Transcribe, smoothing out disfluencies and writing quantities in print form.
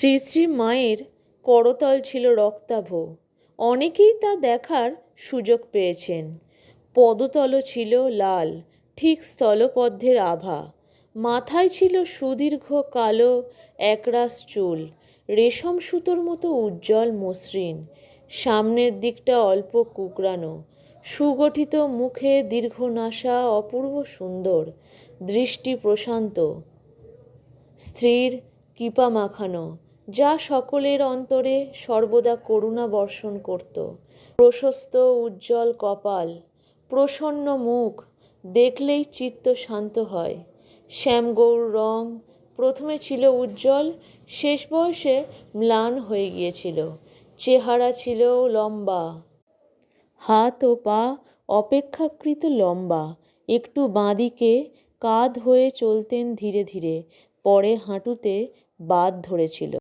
শ্রী শ্রী মায়ের করতল ছিল রক্তাভ। অনেকেই তা দেখার সুযোগ পেয়েছেন। পদতল ছিল লাল, ঠিক স্থলপদ্মের আভা। মাথায় ছিল সুদীর্ঘ কালো একরাশ চুল, রেশম সুতোর মতো উজ্জ্বল মসৃণ। সামনের দিকটা অল্প কুঁকড়ানো, সুগঠিত মুখে দীর্ঘ নাসা, অপূর্ব সুন্দর, দৃষ্টি প্রশান্ত, স্ত্রীর কৃপা মাখানো, যা সকলের অন্তরে সর্বদা করুণা বর্ষণ করত। প্রশস্ত উজ্জ্বল কপাল, প্রসন্ন মুখ, দেখলেই চিত্ত শান্ত হয়। শ্যামগৌর রং প্রথমে ছিল উজ্জ্বল, শেষ বয়সে ম্লান হয়ে গিয়েছিল। চেহারা ছিল লম্বা, হাত ও পা অপেক্ষাকৃত লম্বা। একটু বাঁদিকে কাঁধ হয়ে চলতেন ধীরে ধীরে, পরে হাঁটুতে বাত ধরেছিল।